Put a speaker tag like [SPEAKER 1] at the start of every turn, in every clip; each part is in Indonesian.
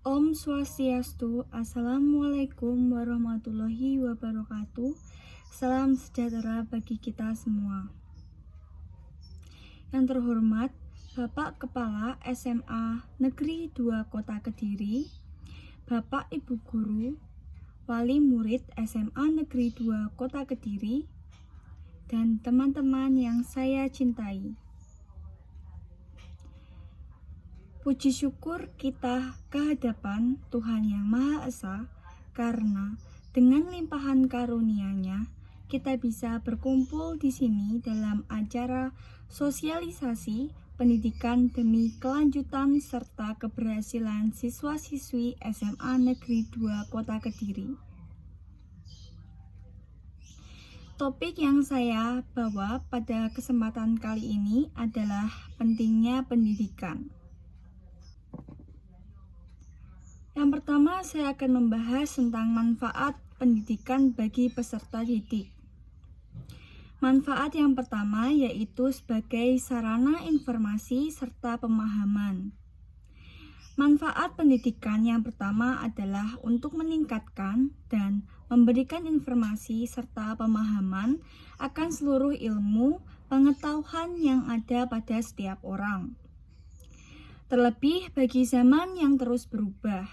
[SPEAKER 1] Om Swastiastu, Assalamualaikum warahmatullahi wabarakatuh. Salam sejahtera bagi kita semua. Yang terhormat Bapak Kepala SMA Negeri 2 Kota Kediri, Bapak Ibu Guru, Wali Murid SMA Negeri 2 Kota Kediri, dan teman-teman yang saya cintai. Puji syukur kita kehadapan Tuhan Yang Maha Esa, karena dengan limpahan karunia-Nya kita bisa berkumpul di sini dalam acara sosialisasi pendidikan demi kelanjutan serta keberhasilan siswa-siswi SMA Negeri 2 Kota Kediri. Topik yang saya bawa pada kesempatan kali ini adalah pentingnya pendidikan. Yang pertama, saya akan membahas tentang manfaat pendidikan bagi peserta didik. Manfaat yang pertama yaitu sebagai sarana informasi serta pemahaman. Manfaat pendidikan yang pertama adalah untuk meningkatkan dan memberikan informasi serta pemahaman akan seluruh ilmu pengetahuan yang ada pada setiap orang. Terlebih bagi zaman yang terus berubah.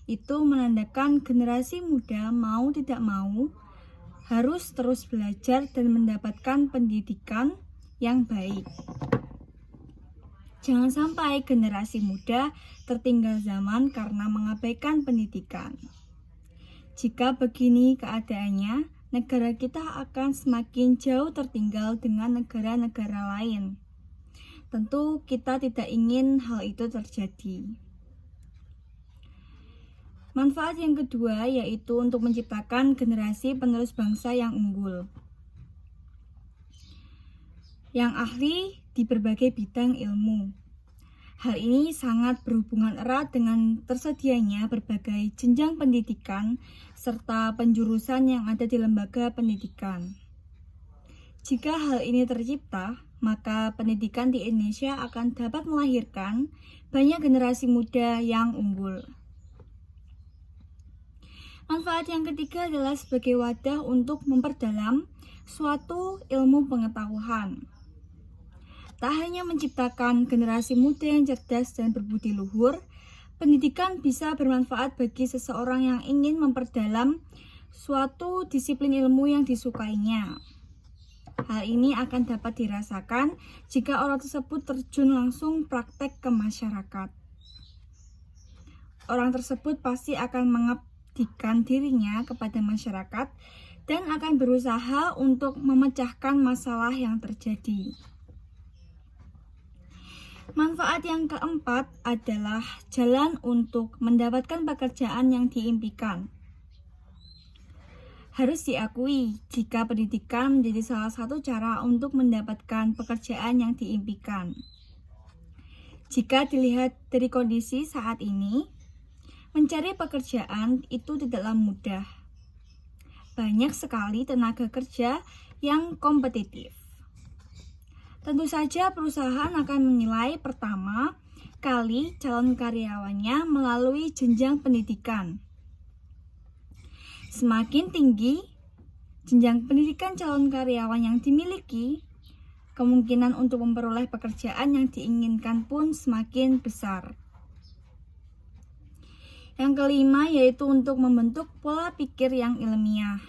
[SPEAKER 1] Itu menandakan generasi muda mau tidak mau harus terus belajar dan mendapatkan pendidikan yang baik. Jangan sampai generasi muda tertinggal zaman karena mengabaikan pendidikan. Jika begini keadaannya, negara kita akan semakin jauh tertinggal dengan negara-negara lain. Tentu kita tidak ingin hal itu terjadi. Manfaat yang kedua yaitu untuk menciptakan generasi penerus bangsa yang unggul, yang ahli di berbagai bidang ilmu. Hal ini sangat berhubungan erat dengan tersedianya berbagai jenjang pendidikan serta penjurusan yang ada di lembaga pendidikan. Jika hal ini tercipta, maka pendidikan di Indonesia akan dapat melahirkan banyak generasi muda yang unggul. Manfaat yang ketiga adalah sebagai wadah untuk memperdalam suatu ilmu pengetahuan. Tak hanya menciptakan generasi muda yang cerdas dan berbudi luhur, pendidikan bisa bermanfaat bagi seseorang yang ingin memperdalam suatu disiplin ilmu yang disukainya. Hal ini akan dapat dirasakan jika orang tersebut terjun langsung praktek ke masyarakat. Orang tersebut pasti akan mengabdikan dirinya kepada masyarakat dan akan berusaha untuk memecahkan masalah yang terjadi. Manfaat yang keempat adalah jalan untuk mendapatkan pekerjaan yang diimpikan. Harus diakui jika pendidikan menjadi salah satu cara untuk mendapatkan pekerjaan yang diimpikan. Jika dilihat dari kondisi saat ini, mencari pekerjaan itu tidaklah mudah. Banyak sekali tenaga kerja yang kompetitif. Tentu saja perusahaan akan menilai pertama kali calon karyawannya melalui jenjang pendidikan. Semakin tinggi jenjang pendidikan calon karyawan yang dimiliki, kemungkinan untuk memperoleh pekerjaan yang diinginkan pun semakin besar. Yang kelima yaitu untuk membentuk pola pikir yang ilmiah.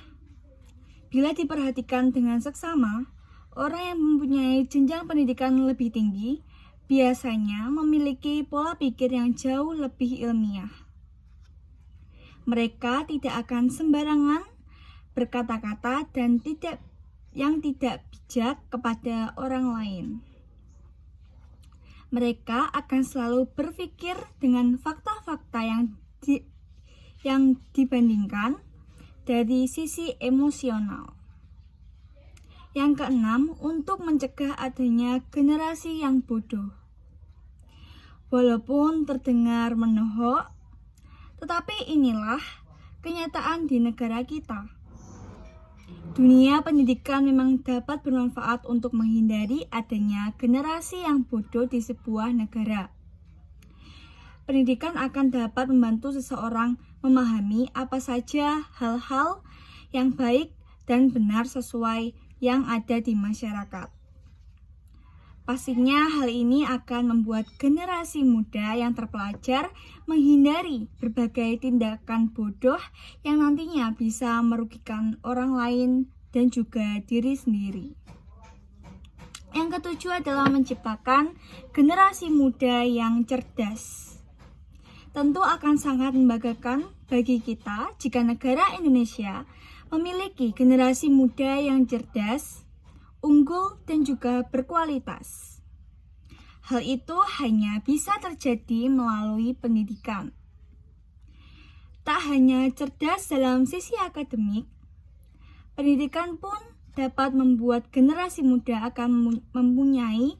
[SPEAKER 1] Bila diperhatikan dengan seksama, orang yang mempunyai jenjang pendidikan lebih tinggi biasanya memiliki pola pikir yang jauh lebih ilmiah. Mereka tidak akan sembarangan berkata-kata dan tidak bijak kepada orang lain. Mereka akan selalu berpikir dengan fakta-fakta yang dibandingkan dari sisi emosional. Yang keenam, untuk mencegah adanya generasi yang bodoh. Walaupun terdengar menohok, tetapi inilah kenyataan di negara kita. Dunia pendidikan memang dapat bermanfaat untuk menghindari adanya generasi yang bodoh di sebuah negara. pendidikan akan dapat membantu seseorang memahami apa saja hal-hal yang baik dan benar sesuai yang ada di masyarakat. Pastinya hal ini akan membuat generasi muda yang terpelajar menghindari berbagai tindakan bodoh yang nantinya bisa merugikan orang lain dan juga diri sendiri. Yang ketujuh adalah menciptakan generasi muda yang cerdas. Tentu akan sangat membanggakan bagi kita jika negara Indonesia memiliki generasi muda yang cerdas, unggul, dan juga berkualitas. Hal itu hanya bisa terjadi melalui pendidikan. Tak hanya cerdas dalam sisi akademik, pendidikan pun dapat membuat generasi muda akan mempunyai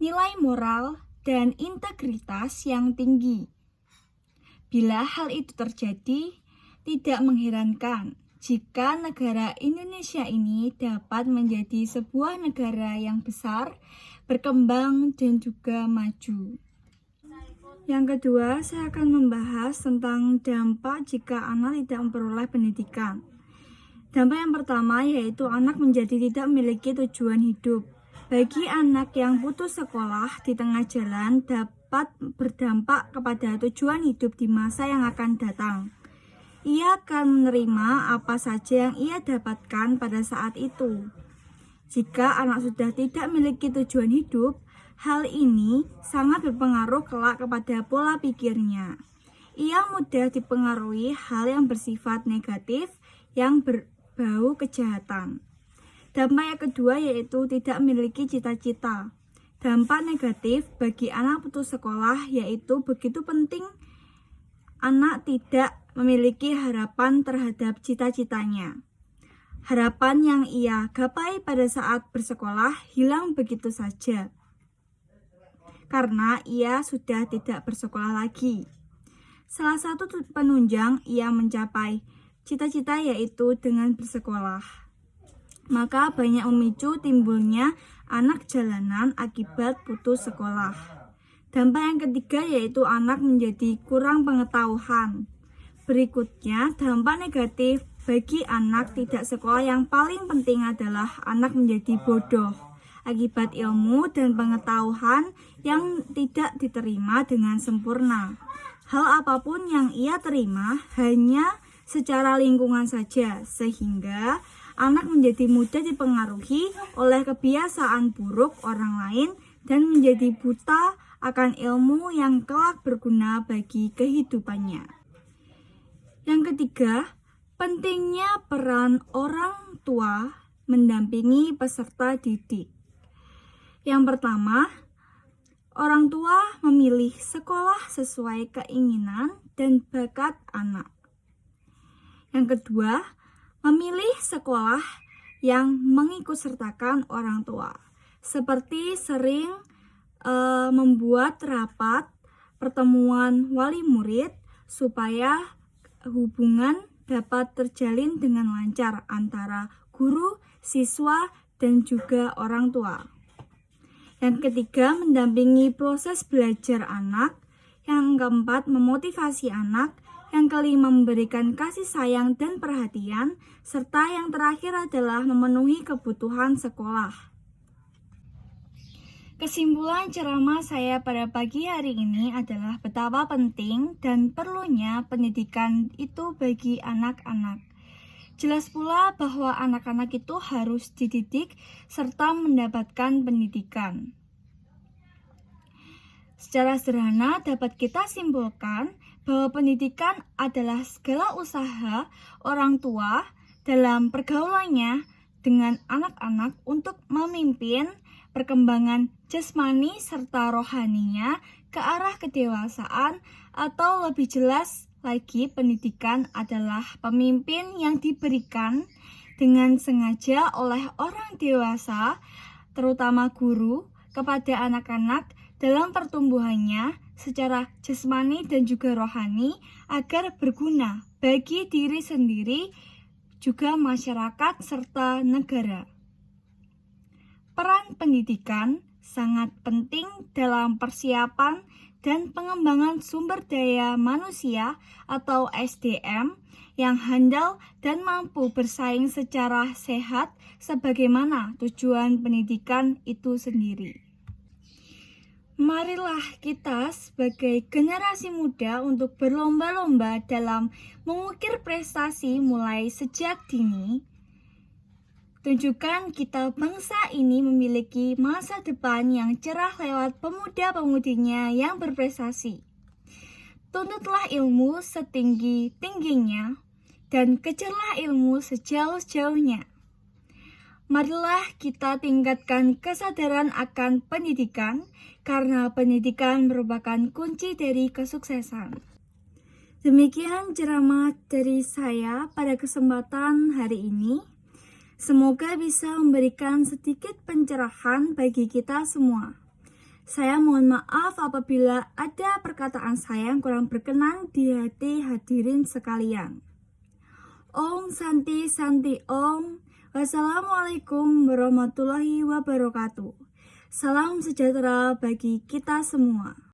[SPEAKER 1] nilai moral dan integritas yang tinggi. Bila hal itu terjadi, tidak mengherankan jika negara Indonesia ini dapat menjadi sebuah negara yang besar, berkembang, dan juga maju. Yang kedua, saya akan membahas tentang dampak jika anak tidak memperoleh pendidikan. Dampak yang pertama yaitu anak menjadi tidak memiliki tujuan hidup. Bagi anak yang putus sekolah di tengah jalan dapat berdampak kepada tujuan hidup di masa yang akan datang. Ia akan menerima apa saja yang ia dapatkan pada saat itu. Jika anak sudah tidak memiliki tujuan hidup, hal ini sangat berpengaruh kelak kepada pola pikirnya. Ia mudah dipengaruhi hal yang bersifat negatif yang berbau kejahatan. Dampak yang kedua yaitu tidak memiliki cita-cita. Dampak negatif bagi anak putus sekolah yaitu begitu penting anak tidak memiliki harapan terhadap cita-citanya. Harapan yang ia gapai pada saat bersekolah hilang begitu saja, karena ia sudah tidak bersekolah lagi. Salah satu penunjang ia mencapai cita-cita yaitu dengan bersekolah. Maka banyak memicu timbulnya anak jalanan akibat putus sekolah. Dampak yang ketiga yaitu anak menjadi kurang pengetahuan. Berikutnya, dampak negatif bagi anak tidak sekolah yang paling penting adalah anak menjadi bodoh akibat ilmu dan pengetahuan yang tidak diterima dengan sempurna. Hal apapun yang ia terima hanya secara lingkungan saja, sehingga anak menjadi mudah dipengaruhi oleh kebiasaan buruk orang lain dan menjadi buta akan ilmu yang kelak berguna bagi kehidupannya. Yang ketiga, pentingnya peran orang tua mendampingi peserta didik. Yang pertama, orang tua memilih sekolah sesuai keinginan dan bakat anak. Yang kedua, memilih sekolah yang mengikutsertakan orang tua, seperti sering membuat rapat pertemuan wali murid supaya hubungan dapat terjalin dengan lancar antara guru, siswa, dan juga orang tua. Yang ketiga, mendampingi proses belajar anak. Yang keempat, memotivasi anak. Yang kelima, memberikan kasih sayang dan perhatian. Serta yang terakhir adalah memenuhi kebutuhan sekolah. Kesimpulan ceramah saya pada pagi hari ini adalah betapa penting dan perlunya pendidikan itu bagi anak-anak. Jelas pula bahwa anak-anak itu harus dididik serta mendapatkan pendidikan. Secara sederhana dapat kita simpulkan bahwa pendidikan adalah segala usaha orang tua dalam pergaulannya dengan anak-anak untuk memimpin perkembangan jasmani serta rohaninya ke arah kedewasaan, atau lebih jelas lagi pendidikan adalah pemimpin yang diberikan dengan sengaja oleh orang dewasa, terutama guru, kepada anak-anak dalam pertumbuhannya secara jasmani dan juga rohani agar berguna bagi diri sendiri, juga masyarakat serta negara. Peran pendidikan sangat penting dalam persiapan dan pengembangan sumber daya manusia atau SDM yang handal dan mampu bersaing secara sehat sebagaimana tujuan pendidikan itu sendiri. Marilah kita sebagai generasi muda untuk berlomba-lomba dalam mengukir prestasi mulai sejak dini. Tunjukkan kita bangsa ini memiliki masa depan yang cerah lewat pemuda-pemudinya yang berprestasi. Tuntutlah ilmu setinggi-tingginya dan kejarlah ilmu sejauh-jauhnya. Marilah kita tingkatkan kesadaran akan pendidikan karena pendidikan merupakan kunci dari kesuksesan. Demikian ceramah dari saya pada kesempatan hari ini. Semoga bisa memberikan sedikit pencerahan bagi kita semua. Saya mohon maaf apabila ada perkataan saya yang kurang berkenan di hati hadirin sekalian. Om Santi Santi Om. Wassalamualaikum warahmatullahi wabarakatuh. Salam sejahtera bagi kita semua.